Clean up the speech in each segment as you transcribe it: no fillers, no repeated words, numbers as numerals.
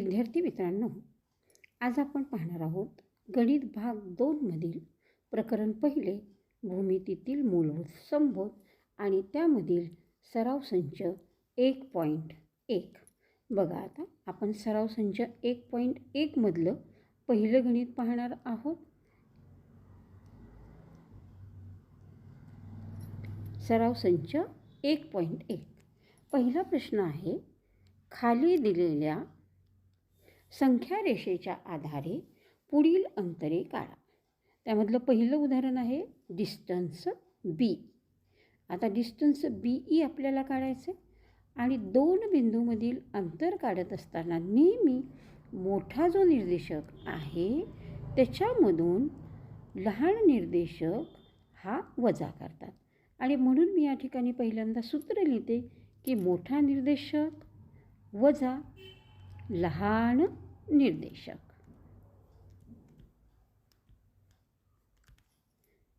विद्यार्थी मित्रांनो, आज आपण पाहणार आहोत गणित भाग 2 मधील प्रकरण पहिले भूमितीतील मूलभूत संबोध आणि त्यामधील सराव संच 1.1. बघा, आता आपण सराव संच 1.1 मधलं पहिलं गणित पाहणार आहोत. सराव संच 1.1. पहिला प्रश्न आहे, खाली दिलेल्या संख्या रेषेच्या आधारे पुढील अंतरे काढा. त्यामधलं पहिलं उदाहरण आहे डिस्टन्स बी. आता डिस्टन्स BE आपल्याला काढायचं आहे आणि दोन बिंदूमधील अंतर काढत असताना नेहमी मोठा जो निर्देशक आहे त्याच्यामधून लहान निर्देशक हा वजा करतात. आणि म्हणून मी या ठिकाणी पहिल्यांदा सूत्र लिहिते की मोठा निर्देशक वजा लहान निर्देशक.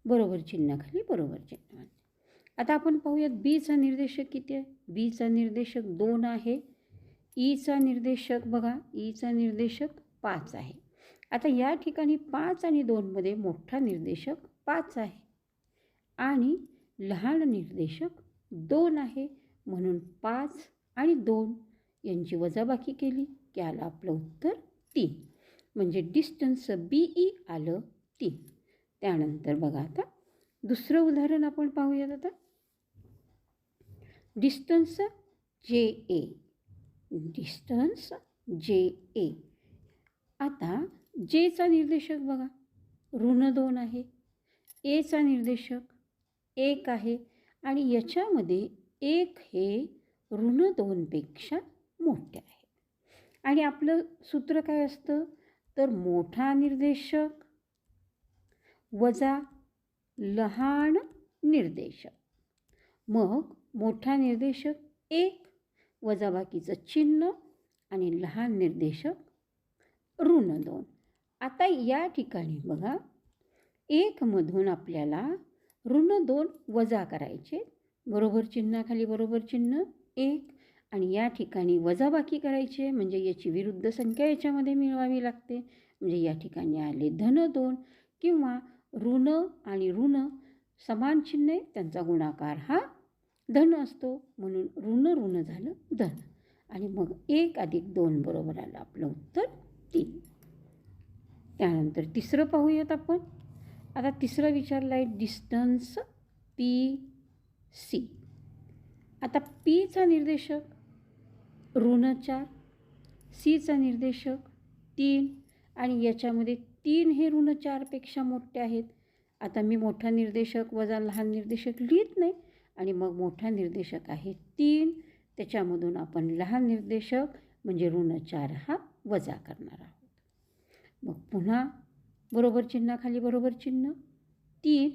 बरोबर चिन्हाखाली बरोबर चिन्ह. आता आपण पाहूयात बीचा निर्देशक किती आहे. बीचा निर्देशक 2 आहे. ईचा निर्देशक बघा, ईचा निर्देशक 5 आहे. आता या ठिकाणी 5 आणि 2 मध्ये मोठा निर्देशक 5 आहे आणि लहान निर्देशक 2 आहे. म्हणून 5 आणि 2 यांची वजाबाकी केली की आलं आपलं उत्तर 3. म्हणजे डिस्टन्स BE आलं 3. त्यानंतर बघा, आता दुसरं उदाहरण आपण पाहूयात. आता डिस्टन्स JA. Distance JA. आता Jचा निर्देशक बघा -2 आहे. Aचा निर्देशक 1 आहे आणि याच्यामध्ये 1 हे -2 पेक्षा मोठे आहे. आणि आपलं सूत्र काय असतं तर मोठा निर्देशक वजा लहान निर्देशक. मग मोठा निर्देशक 1 वजाबाकीचं चिन्ह आणि लहान निर्देशक -2. आता या ठिकाणी बघा 1 मधून आपल्याला -2 वजा करायचे. बरोबर चिन्हाखाली बरोबर चिन्ह 1 आणि या ठिकाणी वजाबाकी करायची म्हणजे याची विरुद्ध संख्या याच्यामध्ये मिळवावी लागते. म्हणजे या ठिकाणी आले -2 किंवा ऋण आणि ऋण समान चिन्ह आहे, त्यांचा गुणाकार हा धन असतो म्हणून ऋण झालं धन. आणि मग 1 + 2 बरोबर आलं आपलं उत्तर 3. त्यानंतर तिसरं पाहूयात आपण. आता तिसरं विचारलं आहे डिस्टन्स PC. आता Pचा निर्देशक -4, Cचा निर्देशक 3 आणि याच्यामध्ये 3 हे -4 पेक्षा मोठे आहेत. आता मी मोठा निर्देशक वजा लहान निर्देशक लिहित नाही आणि मग मोठा निर्देशक आहे 3, त्याच्यामधून आपण लहान निर्देशक म्हणजे -4 हा वजा करणार आहोत. मग पुन्हा बरोबर चिन्हाखाली बरोबर चिन्ह 3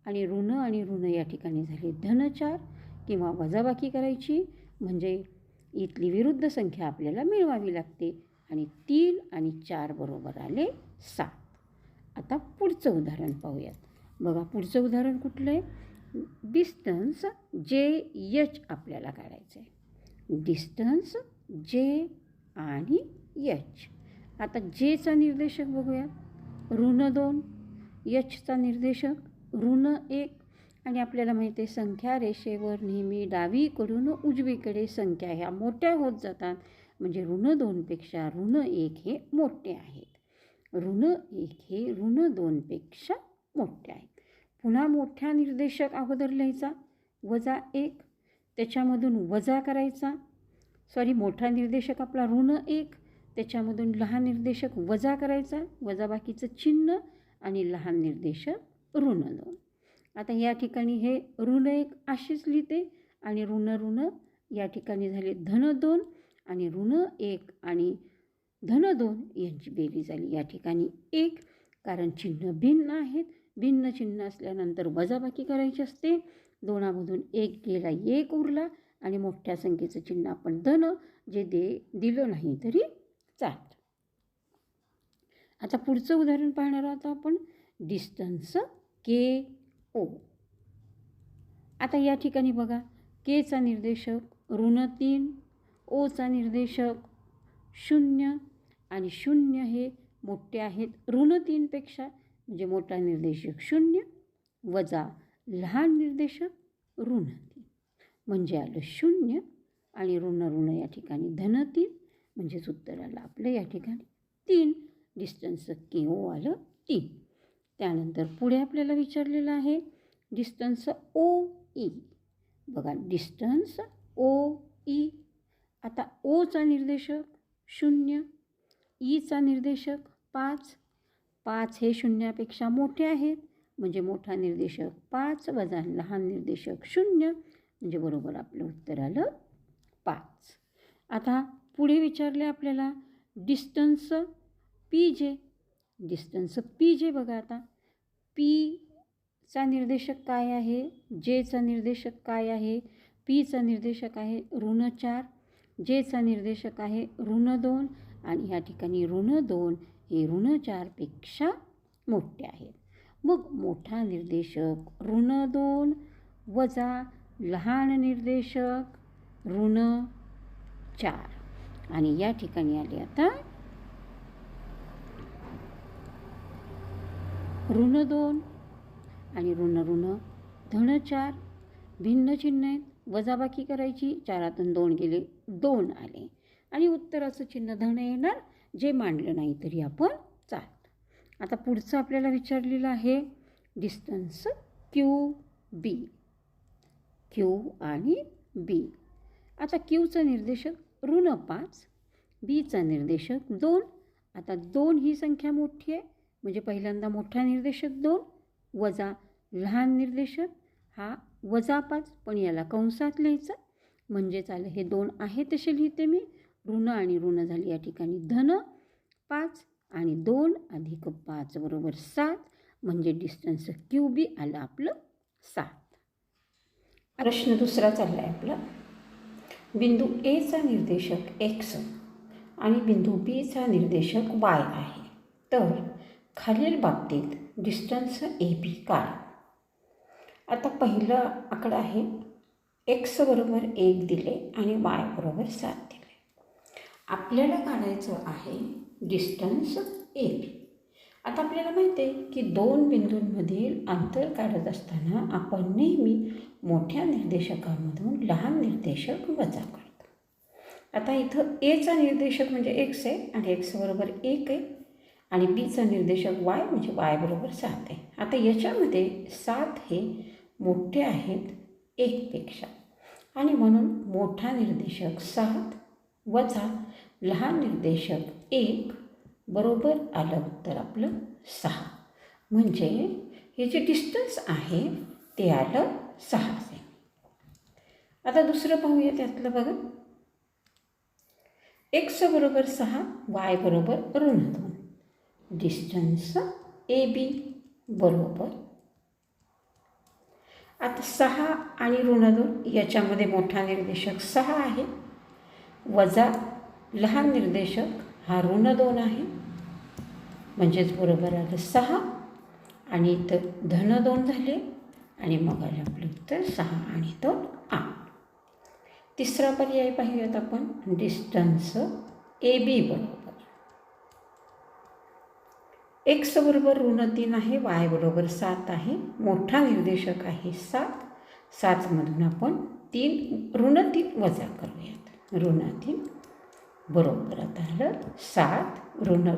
आणि ऋण या ठिकाणी झाले -4 किंवा वजाबाकी करायची म्हणजे इथली विरुद्ध संख्या आपल्याला मिळवावी लागते आणि 3 आणि 4 बरोबर आले 7. आता पुढचं उदाहरण पाहूयात. बघा पुढचं उदाहरण कुठलं आहे. डिस्टन्स JH आपल्याला काढायचं आहे. डिस्टन्स J आणि H. आता Jचा निर्देशक बघूया -2, Hचा निर्देशक -1 आणि आपल्याला माहिती आहे संख्या रेषेवर नेहमी डावीकडून उजवीकडे संख्या ह्या मोठ्या होत जातात. म्हणजे -2 पेक्षा -1 हे मोठे आहेत. -1 हे -2 पेक्षा मोठे आहेत. पुन्हा मोठ्या निर्देशक अगोदर लिहायचा -1 त्याच्यामधून वजा करायचा. मोठा निर्देशक आपला -1 त्याच्यामधून लहान निर्देशक वजा करायचा, वजाबाकीचं चिन्ह आणि लहान निर्देशक -2. आता या ठिकाणी हे -1 अशीच लिहिते आणि ऋण या ठिकाणी झाले -2 आणि -1 आणि -2 यांची बेरीज झाली या ठिकाणी 1. कारण चिन्ह भिन्न आहेत. भिन्न चिन्ह असल्यानंतर वजाबाकी करायची असते. 2मधून 1 गेला 1 उरला आणि मोठ्या संख्येचं चिन्ह आपण धन जे दिलं नाही तरी चालतं. आता पुढचं उदाहरण पाहणार आहोत आपण डिस्टन्स KO. आता या ठिकाणी बघा Kचा निर्देशक -3, ओचा निर्देशक 0 आणि 0 हे मोठे आहेत ऋण 3पेक्षा, म्हणजे मोठा निर्देशक 0 वजा लहान निर्देशक ऋण 3, म्हणजे आलं 0 आणि ऋण या ठिकाणी धन 3, म्हणजेच उत्तर आलं आपलं या ठिकाणी 3. डिस्टन्स KO आलं 3. त्यानंतर पुढे आपल्याला विचारलेलं आहे डिस्टन्स OE. बघा डिस्टन्स OE. आता ओचा निर्देशक 0, ईचा निर्देशक 5. 5 हे 0पेक्षा मोठे आहेत, म्हणजे मोठा निर्देशक 5 वजा लहान निर्देशक 0, म्हणजे बरोबर आपलं उत्तर आलं 5. आता पुढे विचारले आपल्याला डिस्टन्स PJ. डिस्टन्स PJ बघा आता Pचा निर्देशक काय आहे, Jचा निर्देशक काय आहे. Pचा निर्देशक आहे ऋण 4, Jचा निर्देशक आहे ऋण 2 आणि ह्या ठिकाणी ऋण 2 हे ऋण 4पेक्षा मोठे आहेत. मग मोठा निर्देशक ऋण 2 वजा लहान निर्देशक ऋण 4 आणि या ठिकाणी आले आता ऋण 2 आणि ऋण धन 4. भिन्न चिन्ह आहेत, वजाबाकी करायची, 4तून 2 गेले 2 आले आणि उत्तराचं चिन्ह धन येणार, जे मांडलं नाही तरी आपण चालतं. आता पुढचं आपल्याला विचारलेलं आहे डिस्टन्स QB. Q आणि B. आता Qचा निर्देशक ऋण 5, Bचा निर्देशक 2. आता 2 ही संख्या मोठी आहे, म्हणजे पहिल्यांदा मोठा निर्देशक 2 वजा लहान निर्देशक हा वजा 5, पण याला कंसात लिहायचं, म्हणजेच आलं हे 2 आहे तसे लिहिते मी. ऋण आणि ऋण झाली या ठिकाणी धन 5 आणि 2 अधिक 5 बरोबर 7, म्हणजे डिस्टन्स QB आलं आपलं 7. प्रश्न दुसरा चालला आहे आपला. बिंदू Aचा निर्देशक X आणि बिंदू Bचा निर्देशक Y आहे, तर खालील बाबतीत डिस्टन्स AB काढा. आता पहिला आकडा आहे X बरोबर 1 दिले आणि Y बरोबर 7 दिले. आपल्याला काढायचं आहे डिस्टन्स AB. आता आपल्याला माहिती आहे की 2 बिंदूंमधील अंतर काढत असताना आपण नेहमी मोठ्या निर्देशकामधून लहान निर्देशक वजा करतो. आता इथं Aचा निर्देशक म्हणजे X आहे आणि X बरोबर 1 आहे आणि Bचा निर्देशक Y म्हणजे Y बरोबर 7 आहे. आता याच्यामध्ये 7 हे मोठे आहेत 1पेक्षा आणि म्हणून मोठा निर्देशक 7 वजा लहान निर्देशक 1 बरोबर आलं उत्तर आपलं 6, म्हणजे हे जे डिस्टन्स आहे ते आलं 6 सेमी. आता दुसरं पाहूया त्यातलं. बघा X बरोबर 6, Y बरोबर ऋण 2. डिस्टन्स AB बरोबर आता 6 आणि ऋण 2 याच्यामध्ये मोठा निर्देशक 6 आहे वजा लहान निर्देशक हा ऋण 2 आहे, म्हणजेच बरोबर आलं 6 आणि इथं धन 2 झाले आणि मग आलं आपलं उत्तर 6 आणि 2 8. तिसरा पर्याय पाहूयात आपण. डिस्टन्स AB बरोबर X बरोबर ऋण 3 आहे, Y बरोबर 7 आहे, मोठा निर्देशक आहे 7. 7मधून आपण ऋण 3 वजा करूयात. ऋण 3 बरोबर आता आलं 7 ऋण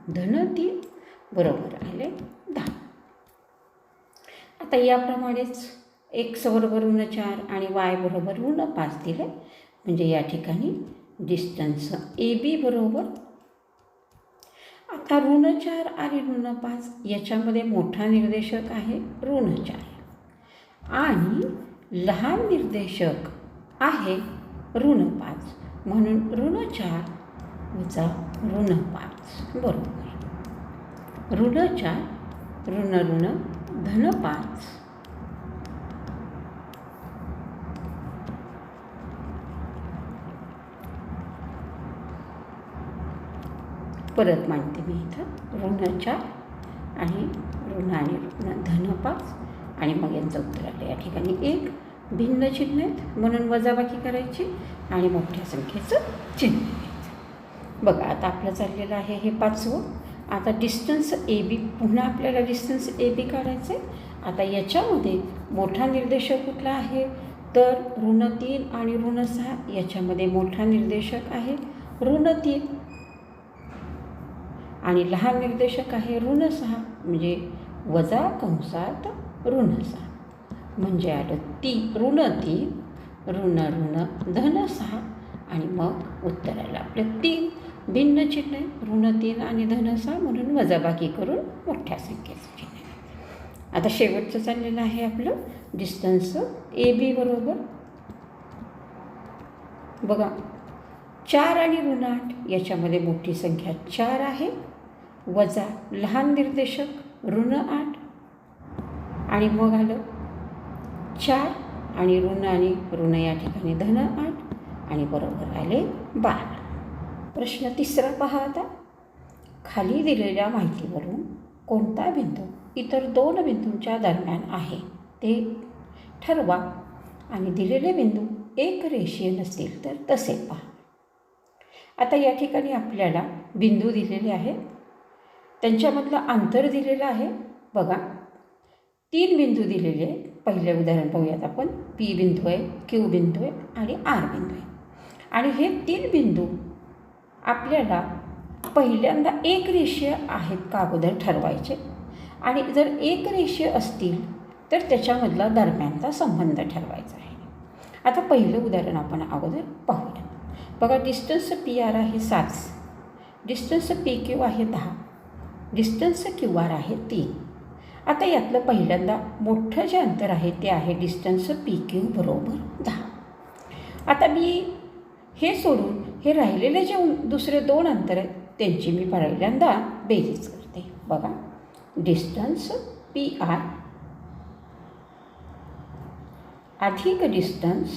धन 3 बरोबर आले 10. आता याप्रमाणेच X बरोबर ऋण 4 आणि Y बरोबर ऋण 5 दिले, म्हणजे या ठिकाणी डिस्टन्स AB बरोबर आता ऋण 4 आणि ऋण 5 याच्यामध्ये मोठा निर्देशक आहे ऋण 4 आणि लहान निर्देशक आहे ऋण 5, म्हणून ऋण 4 वजा ऋण 5 बरोबर ऋण 4 ऋण धन 5. परत मांडते मी इथं ऋण 4 आणि ऋण धन 5 आणि मग यांचं उत्तर आलं या ठिकाणी 1. भिन्न चिन्ह आहेत म्हणून वजाबाकी करायची आणि मोठ्या संख्येचं चिन्ह घ्यायचं. बघा आता आपलं चाललेलं आहे हे 5वं. आता डिस्टन्स ए बी, पुन्हा आपल्याला डिस्टन्स ए बी काढायचं आहे. आता याच्यामध्ये मोठा निर्देशक कुठला आहे तर -3 आणि -6. याच्यामध्ये मोठा निर्देशक आहे -3 आणि लहान निर्देशक आहे -6, म्हणजे वजा कंसात -6, म्हणजे आलं -3 -6 आणि मग उत्तराला आपलं 3 भिन्न चिन्ह आहे, -3 आणि -6 म्हणून वजाबाकी करून मोठ्या संख्येचं चिन्ह आहे. आता शेवटचं चाललेलं आहे आपलं डिस्टन्स ए बी बरोबर. बघा 4 आणि -8 याच्यामध्ये मोठी संख्या 4 आहे, वजा लहान निर्देशक -8 आणि मग आलं 4 आणि ऋण या ठिकाणी -8 आणि बरोबर आले 12. प्रश्न 3 पहा आता. खाली दिलेल्या माहितीवरून कोणता बिंदू इतर 2 बिंदूंच्या दरम्यान आहे ते ठरवा आणि दिलेले बिंदू एक रेषीय नसतील तर तसे पहा. आता या ठिकाणी आपल्याला बिंदू दिलेले आहेत, त्यांच्यामधलं अंतर दिलेलं आहे. बघा 3 बिंदू दिलेले आहेत. पहिले उदाहरण पाहूयात आपण. पी बिंदू आहे, क्यू बिंदू आहे आणि आर बिंदू आहे. आणि हे 3 बिंदू आपल्याला पहिल्यांदा एक रेषीय आहेत का अगोदर ठरवायचे, आणि जर एक रेषीय असतील तर त्याच्यामधला दरम्यानचा संबंध ठरवायचा आहे. आता पहिलं उदाहरण आपण अगोदर पाहूया. बघा डिस्टन्स पी आर आहे 7, डिस्टन्स पी क्यू आहे 10, डिस्टन्स क्यू आर आहे 3. आता यातलं पहिल्यांदा मोठं जे अंतर आहे ते आहे डिस्टन्स पी क्यू बरोबर 10. आता मी हे सोडून हे राहिलेले जे दुसरे 2 अंतर आहेत त्यांची मी पहिल्यांदा बेरीज करते. बघा डिस्टन्स पी आर अधिक डिस्टन्स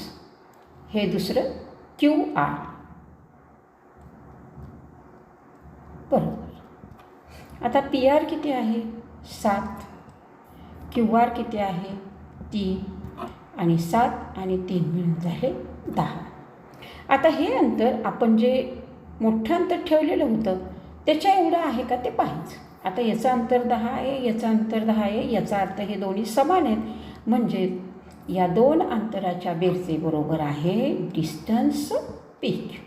हे दुसरं क्यू आर बरोबर. आता पी आर किती आहे 7, क्यू आर किती आहे 3 आणि 7 आणि 3 मिळून झाले 10. आता हे अंतर आपण जे मोठं अंतर ठेवलेलं होतं त्याच्या एवढं आहे का ते पाहायचं. आता याचं अंतर 10 आहे, याचं अंतर 10 आहे, याचा अर्थ हे दोन्ही समान आहेत, म्हणजे या 2 अंतराच्या बेरजे बरोबर आहे डिस्टन्स पी क्यू.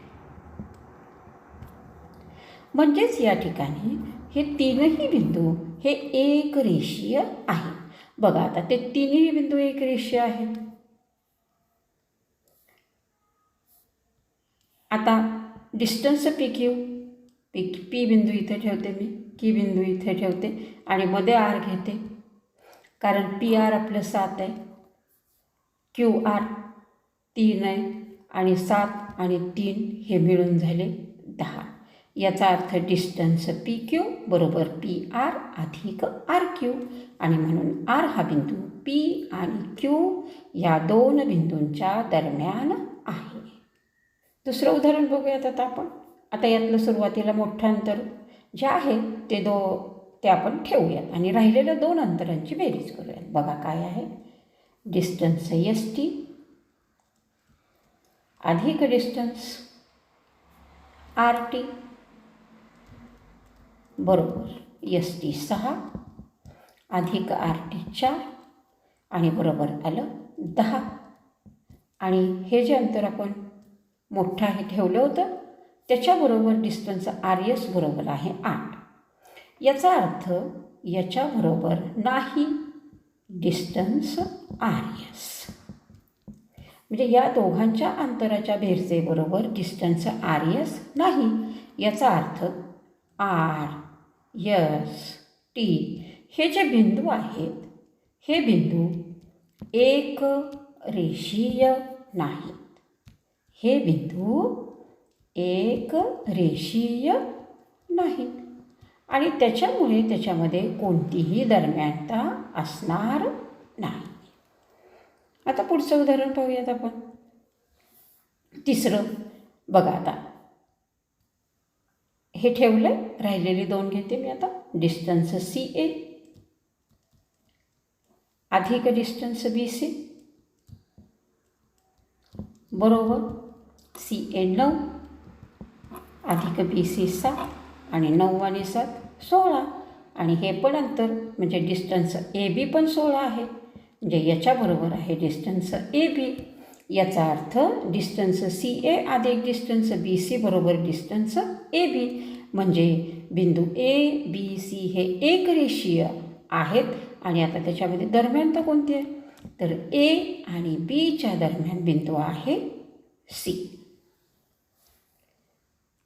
म्हणजेच या ठिकाणी हे 3ही बिंदू हे एक रेषीय आहे. बघा आता ते 3ही बिंदू एक रेषीय आहेत. आता डिस्टन्स पी क्यू, पी बिंदू इथे ठेवते मी, की बिंदू इथे ठेवते आणि मध्ये आर घेते, कारण पी आर आपलं 7 आहे, क्यू आर 3 आहे आणि 7 आणि 3 हे मिळून झाले 10. याचा अर्थ डिस्टन्स पी क्यू बरोबर पी आर अधिक आर क्यू, आणि म्हणून आर हा बिंदू पी आणि क्यू या 2 बिंदूंच्या दरम्यान आहे. दुसरं उदाहरण बघूयात आता आपण. आता यातलं सुरुवातीला मोठं अंतर जे आहे ते आपण ठेवूयात आणि राहिलेल्या 2 अंतरांची बेरीज करूयात. बघा काय आहे डिस्टन्स एस टी अधिक डिस्टन्स आर टी बरोबर एस टी 6 अधिक आर टी 4 आणि बरोबर आलं 10. आणि हे जे अंतर आपण मोठं आहे ठेवलं होतं त्याच्याबरोबर डिस्टन्स आर एस बरोबर आहे 8. याचा अर्थ याच्याबरोबर नाही डिस्टन्स आर एस, म्हणजे या दोघांच्या अंतराच्या बेरजेबरोबर डिस्टन्स आर एस नाही. याचा अर्थ आर एस टी हे जे बिंदू आहेत हे बिंदू एक रेषीय नाहीत. हे बिंदू एक रेषीय नाहीत आणि त्याच्यामुळे त्याच्यामध्ये कोणतीही दरम्यानता असणार नाही. आता पुढचं उदाहरण पाहूयात आपण. 3 बघा आता हे ठेवलं, राहिलेली 2 घेते मी आता. डिस्टन्स सी ए अधिक डिस्टन्स बी सी बरोबर सी ए 9 अधिक बी सी 7 आणि 9 आणि 7 16 आणि हे पण अंतर म्हणजे डिस्टन्स ए बी पण 16 आहे. म्हणजे याच्याबरोबर आहे डिस्टन्स ए बी. याचा अर्थ डिस्टन्स सी ए अधिक डिस्टन्स बी सी बरोबर डिस्टन्स ए बी. म्हणजे बिंदू ए बी सी हे एकरेषीय आहेत. आणि आता त्याच्यामध्ये दरम्यान कोणते आहे, तर ए आणि बीच्या दरम्यान बिंदू आहे सी.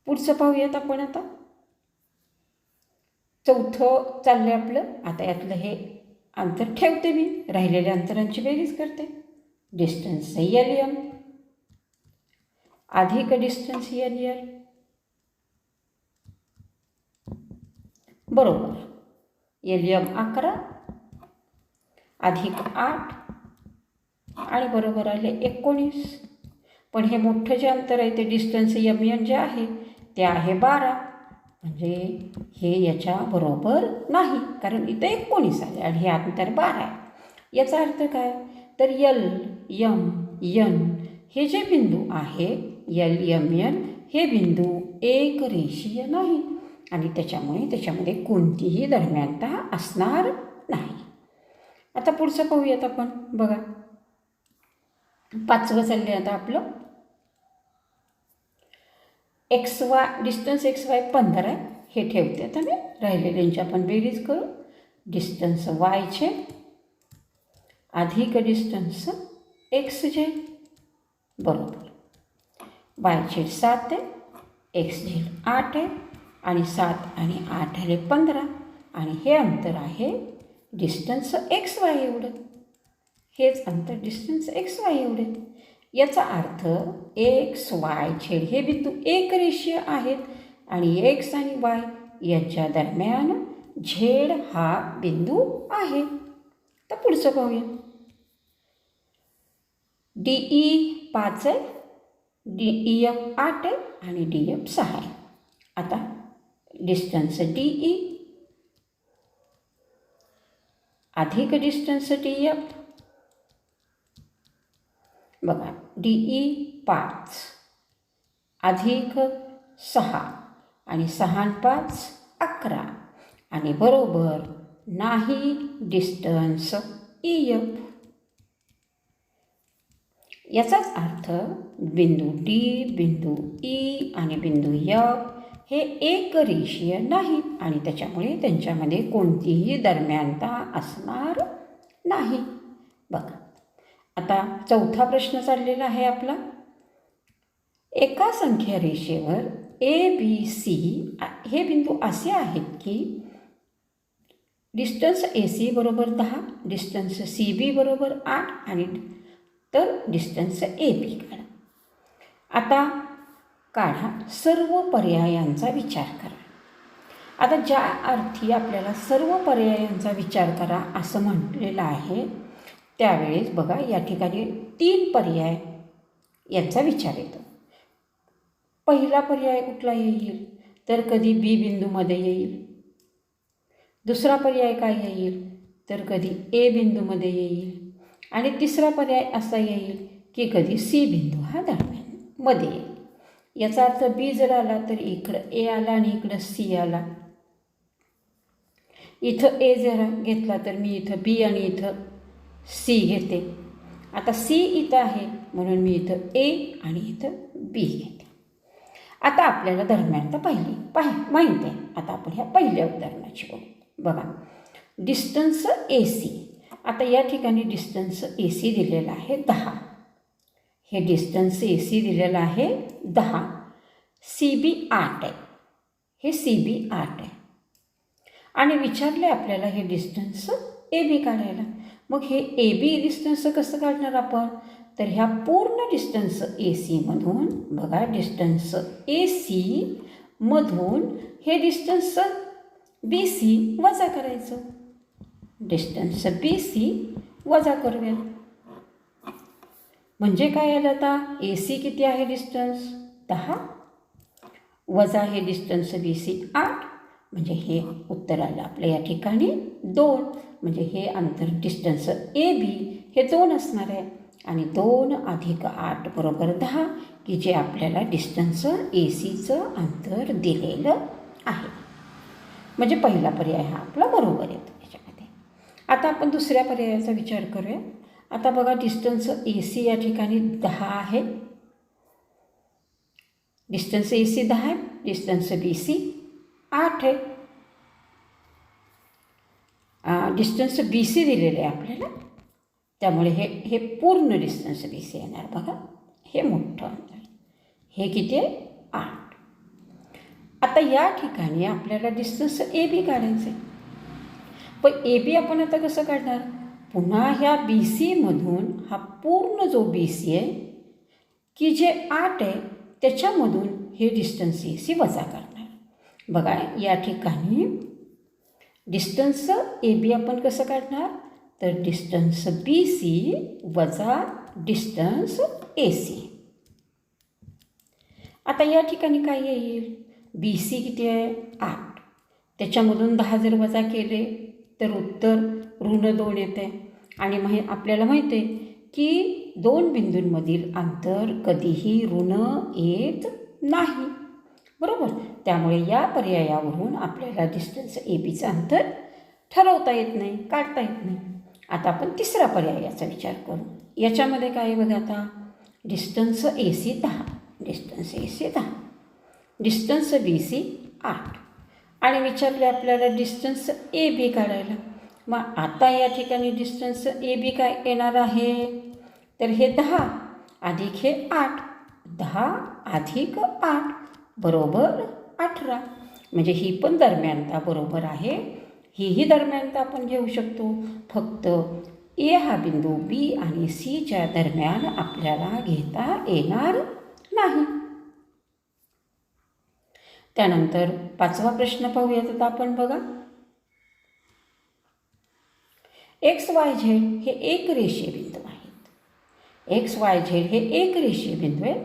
पुढचं पाहूयात आपण. आता चौथं चाललं आपलं. आता यातलं हे अंतर ठेवते मी, राहिलेल्या अंतरांची बेरीज करते. डिस्टन्स एल एम अधिक डिस्टन्स एल एल बरोबर एल एम 11 अधिक 8 आणि बरोबर आले 19. पण हे मोठं जे अंतर आहे ते डिस्टन्स एम एन जे आहे ते आहे 12. म्हणजे हे याच्या बरोबर नाही, कारण इथं 19 आले आणि हे अंतर 12 आहे. याचा अर्थ काय, तर एल एम एन हे जे बिंदू आहे एल एम एन हे बिंदू एकरेषीय नाही आणि त्याच्यामध्ये कोणतीही दरम्यानता असणार नाही. आता पुढचं पाहूयात आपण. बघा 5वं चालले आता आपलं. X Y distance x Y 15 आहे, हे ठेवते आता मी. राहिलेल्यांची आपण बेरीज करू. डिस्टन्स वायचे अधिक डिस्टन्स एक्स जे बरोबर वायचे 7 आहे, एक्स झेड 8 आहे आणि 7 आणि 8 आले 15 आणि हे अंतर आहे डिस्टन्स एक्स वाय एवढं. हेच अंतर डिस्टन्स एक्स वाय एवढे. याचा अर्थ एक्स वाय झेड हे बिंदू एकरेषीय आहेत आणि एक्स आणि वाय यांच्या दरम्यान झेड हा बिंदू आहे. तर पुढचं पाहूया. डी ई 5 आहे, डी ई एफ 8 आहे आणि डी एफ 6 आहे. आता डिस्टन्स डी ई अधिक डिस्टन्स डी एफ. बघा डी ई 5 अधिक 6 आणि 6 आणि 5 11 आणि बरोबर नाही डिस्टन्स ई एफ. याचाच अर्थ बिंदू डी, बिंदू ई आणि बिंदू एफ हे एकरेषीय नाही आणि त्याच्यामुळे त्यांच्यामध्ये कोणतीही दरम्यानता असणार नाही. बघा आता चौथा प्रश्न चाललेला आहे आपला. एका संख्या रेषेवर ए बी सी हे बिंदू असे आहेत की डिस्टन्स ए सी बरोबर 10, डिस्टन्स सी बी बरोबर 8 आणि तर डिस्टन्स ए बी काढा. आता काढा सर्व पर्यायांचा विचार करा. आता ज्या अर्थी आपल्याला सर्व पर्यायांचा विचार करा असं म्हटलेलं आहे त्यावेळेस बघा या ठिकाणी 3 पर्याय यांचा विचार येतो. पहिला पर्याय कुठला येईल, तर कधी बी बिंदूमध्ये येईल. दुसरा पर्याय काय येईल, तर कधी ए बिंदूमध्ये येईल. आणि तिसरा पर्याय असा येईल की कधी सी बिंदू हा दरम्यान मध्ये येईल. याचा अर्थ बी जर आला तर इकडं ए आला आणि इकडं सी आला. इथं ए जर घेतला तर मी इथं बी आणि इथं सी घेते. आता सी इथं आहे म्हणून मी इथं ए आणि इथं बी घेते. आता आपल्याला दरम्यानता माहीत आहे. आता आपण ह्या पहिल्या उदाहरणाची बघू. बघा डिस्टन्स ए सी. आता या ठिकाणी डिस्टन्स ए सी दिलेला आहे 10. हे डिस्टन्स ए सी दिलेलं आहे 10. सी बी 8 आहे, हे सी बी 8 आहे आणि विचारले आपल्याला हे डिस्टन्स ए बी काढायला. मग हे ए बी डिस्टन्स कसं काढणार आपण, तर ह्या पूर्ण डिस्टन्स ए सीमधून बघा डिस्टन्स ए सीमधून हे डिस्टन्स बी सी वजा करायचं. डिस्टन्स बी सी वजा करूया. म्हणजे काय आलं आता, ए सी किती आहे डिस्टन्स 10 वजा हे डिस्टन्स बी सी 8 म्हणजे हे उत्तर आलं आपल्या या ठिकाणी 2. म्हणजे हे अंतर डिस्टन्स ए बी हे 2 असणार आहे आणि 2 अधिक 8 बरोबर 10, की जे आपल्याला डिस्टन्स AC अंतर दिलेलं आहे. म्हणजे पहिला पर्याय हा आपला बरोबर येतो याच्यामध्ये. आता आपण दुसऱ्या पर्यायाचा विचार करूया. आता बघा, डिस्टन्स AC या ठिकाणी 10 आहे. डिस्टन्स AC 10 आहे, डिस्टन्स BC 8 आहे. डिस्टन्स BC दिलेले आहे आपल्याला, त्यामुळे हे पूर्ण डिस्टन्स BC येणार. बघा, हे मोठं अंतर, हे किती आहे? 8. आता या ठिकाणी आपल्याला डिस्टन्स AB काढायचं आहे. पण AB आपण आता कसं काढणार? पुन्हा ह्या BCमधून हा पूर्ण जो BC आहे, की जे 8 आहे, त्याच्यामधून हे डिस्टन्स AC वजा करणार. बघा, या ठिकाणी डिस्टन्स AB आपण कसं काढणार? तर डिस्टन्स BC वजा डिस्टन्स AC. आता या ठिकाणी काय येईल? BC किती आहे? 8. त्याच्यामधून 10 जर वजा केले तर उत्तर -2 येते. आणि आपल्याला माहिती आहे की 2 बिंदूंमधील अंतर कधीही ऋण येत नाही, बरोबर. त्यामुळे या पर्यायावरून आपल्याला डिस्टन्स ABचं अंतर ठरवता येत नाही, काढता येत नाही. आता आपण तिसरा पर्यायाचा विचार करू. याच्यामध्ये काय आहे बघा, आता distance AC 10, distance AC 10, distance BC 8, आणि विचारले आपल्याला डिस्टन्स AB काढायला. मग आता या ठिकाणी डिस्टन्स AB काय येणार आहे? तर हे 10 अधिक हे 8, 10 अधिक 8 बरोबर 18. म्हणजे ही पण दरम्यानता बरोबर आहे. ही दरम्यानता आपण घेऊ शकतो. फक्त A हा बिंदू B आणि Cच्या दरम्यान आपल्याला घेता येणार नाही. त्यानंतर 5वा प्रश्न पाहूयात आता आपण. बघा, XYZ हे एक रेषीय बिंदू आहेत. XYZ हे एक रेषीय बिंदू आहेत.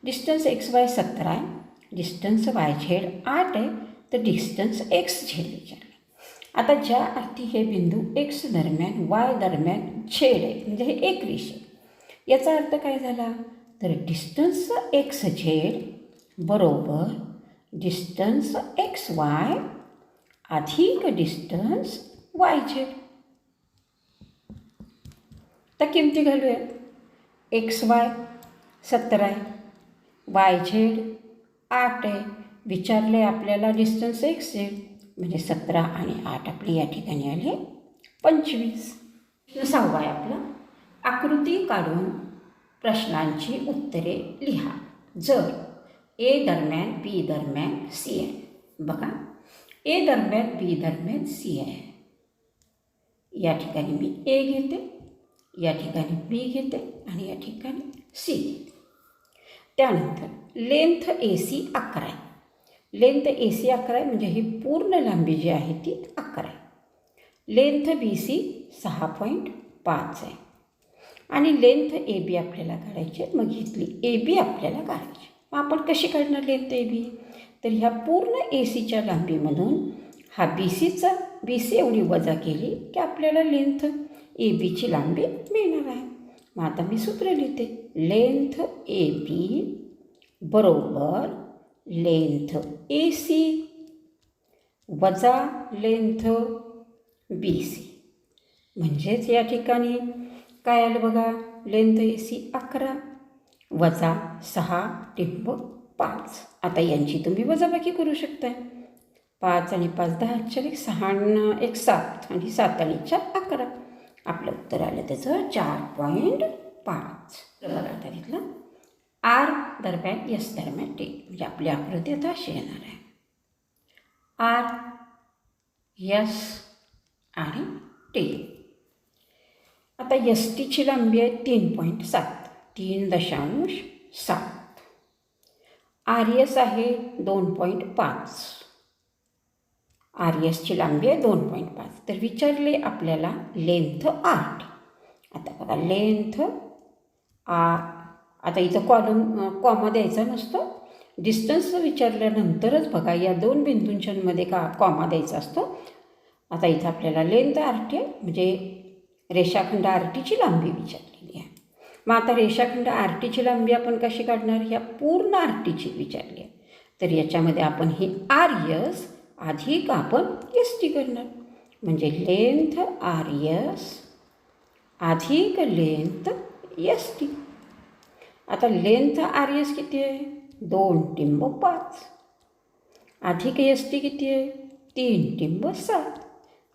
डिस्टन्स XY 17 आहे, डिस्टन्स YZ 8 आहे, तर डिस्टन्स XZ विचारलं. आता ज्या अर्थी हे बिंदू X दरम्यान Y दरम्यान छेद आहे, म्हणजे हे एक रेषीय, याचा अर्थ काय झाला? तर डिस्टन्स XZ बरोबर डिस्टन्स XY अधिक डिस्टन्स YZ. तर किमती घालूया. XY 17 आहे, YZ 8 आहे. विचारले आपल्याला डिस्टन्स XZ, म्हणजे 17 आणि 8 आपले या ठिकाणी आले 25. 6वा आहे आपला. आकृती काढून प्रश्नांची उत्तरे लिहा जर A दरम्यान B दरम्यान C आहे. बघा, A दरम्यान B दरम्यान C आहे. या ठिकाणी मी A घेते, या ठिकाणी B घेते आणि या ठिकाणी C घेते. त्यानंतर लेंथ AC 11 आहे. लेंथ AC 11 आहे, म्हणजे ही पूर्ण लांबी जी आहे ती 11 आहे. लेंथ BC 6.5 आहे आणि लेंथ AB आपल्याला काढायची आहे. मग इथली AB आपल्याला काढायची. मग आपण कशी काढणार लेंथ AB? तर ह्या पूर्ण ACच्या लांबीमधून हा BC एवढी वजा केली की आपल्याला लेंथ ABची लांबी मिळणार आहे. मग आता मी सूत्र लिहिते. लेंथ AB बरोबर लेंथ AC वजा लेंथ BC. म्हणजेच या ठिकाणी काय आलं बघा, लेंथ AC 11 वजा 6.5. आता यांची तुम्ही वजाबाकी करू शकता. 5 आणि 5 10, 6 आणि 1 7 आणि 7 आणि 4 11. आपलं उत्तर आलं त्याचं 4.5. बघा आता घेतलं R दरम्यान S दरम्यान T. म्हणजे आपली आकृती आता अशी येणार आहे. R, S आणि T. आता STची लांबी आहे 3.7, 3.7. RS आहे 2.5. RSची लांबी आहे 2.5. तर विचारले आपल्याला लेंथ 8. आता बघा लेंथ आता इथं कॉमा द्यायचा नसतो. डिस्टन्स विचारल्यानंतरच बघा या 2 बिंदूंच्यामध्ये कॉमा द्यायचा असतो. आता इथं आपल्याला लेंथ RT म्हणजे रेषाखंड RTची लांबी विचारलेली आहे. मग आता रेषाखंड आर टीची लांबी आपण कशी काढणार? ह्या पूर्ण आर टीची विचारली आहे. तर याच्यामध्ये आपण ही आर यस अधिक आपण एस टी करणार. म्हणजे लेंथ आर यस अधिक लेंथ एस टी. आता लेंथ आर एस किती आहे? 2 टिंब 5 अधिक एस टी किती आहे? 3 टिंब 7.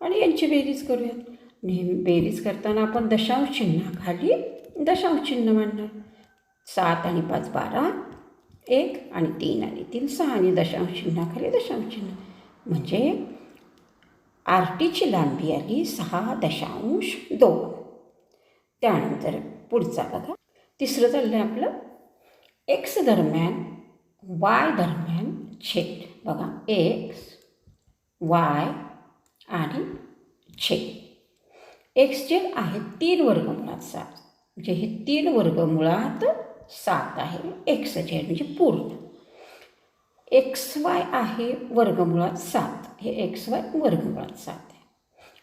आणि यांची बेरीज करूयात. नेहमी बेरीज करताना आपण दशांश चिन्हाखाली दशांश चिन्ह मांडणार. 7 आणि 5 12, 1 आणि 3 आणि 3 6 आणि दशांश चिन्हाखाली दशांश चिन्ह. म्हणजे आर टीची लांबी आली 6.2. त्यानंतर पुढचा बघा, तिसरं चाललं आहे आपलं एक्स दरम्यान वाय दरम्यान छेद. बघा एक्स वाय आणि छेद. एक्स छेद आहे 3 वर्गमुळात 7. म्हणजे हे 3 वर्गमुळात 7 आहे एक्स छेद म्हणजे पूर्ण. एक्स वाय आहे वर्गमुळात 7. हे एक्स वाय वर्गमुळात 7 आहे.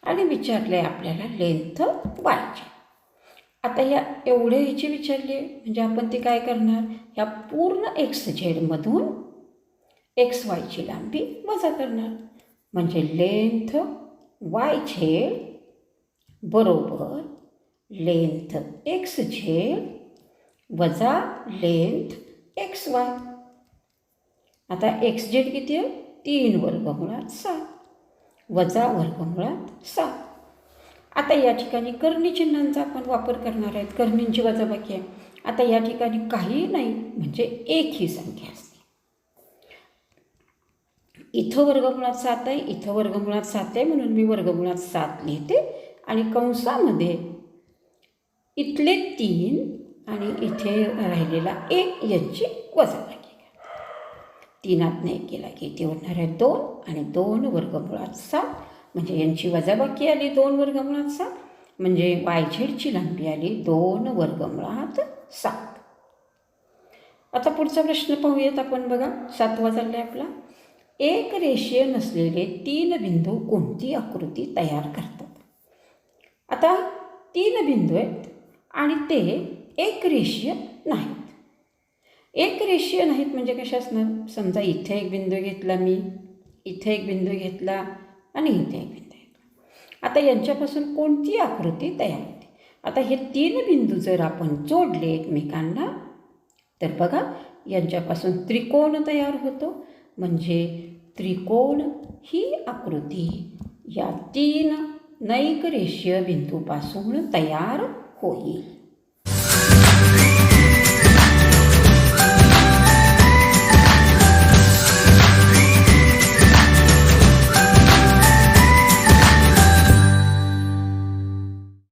आणि विचारले आहे आपल्याला लेंथ वायची. आता ह्या एवढे ह्याची विचारली आहे म्हणजे आपण ते काय करणार? ह्या पूर्ण एक्स झेडमधून एक्स वायची लांबी वजा करणार. म्हणजे लेंथ वाय झेड बरोबर लेंथ एक्स झेड वजा लेंथ एक्स वाय. आता एक्स झेड किती आहे? 3 वर्गमुळात 7 वजा वर्गमुळात 7. आता या ठिकाणी कर्णी चिन्हांचा आपण वापर करणार आहेत. कर्णींची वजाबाकी आहे. आता या ठिकाणी काही नाही म्हणजे एक ही संख्या असते. इथं वर्गमुळात 7 आहे, इथं वर्गमुळात 7 आहे म्हणून मी वर्गमुळात 7 लिहिते. आणि कंसामध्ये इथले 3 आणि इथे राहिलेला 1 यांची वजाबाकी. 3 1 केला की इथे उरणार आहे 2 आणि 2 वर्गमुळात 7. म्हणजे यांची वजाबाकी आली 2 वर्गमुळात 7. म्हणजे वाय झेडची लांबी आली 2 वर्गमुळात 7. आता पुढचा प्रश्न पाहूयात आपण. बघा 7वा चालला आहे आपला. एक रेषीय नसलेले 3 बिंदू कोणती आकृती तयार करतात? आता 3 बिंदू आहेत आणि ते एक रेषीय नाहीत. एक रेषीय नाहीत म्हणजे कशा असणार? समजा इथे एक बिंदू घेतला मी, इथे एक बिंदू घेतला आणि इथे एक बिंदू घेतला. आता यांच्यापासून कोणती आकृती तयार होते? आता हे 3 बिंदू जर आपण जोडले एकमेकांना तर बघा यांच्यापासून त्रिकोण तयार होतो. म्हणजे त्रिकोण ही आकृती या 3 नैक रेषीय बिंदूपासून तयार होईल.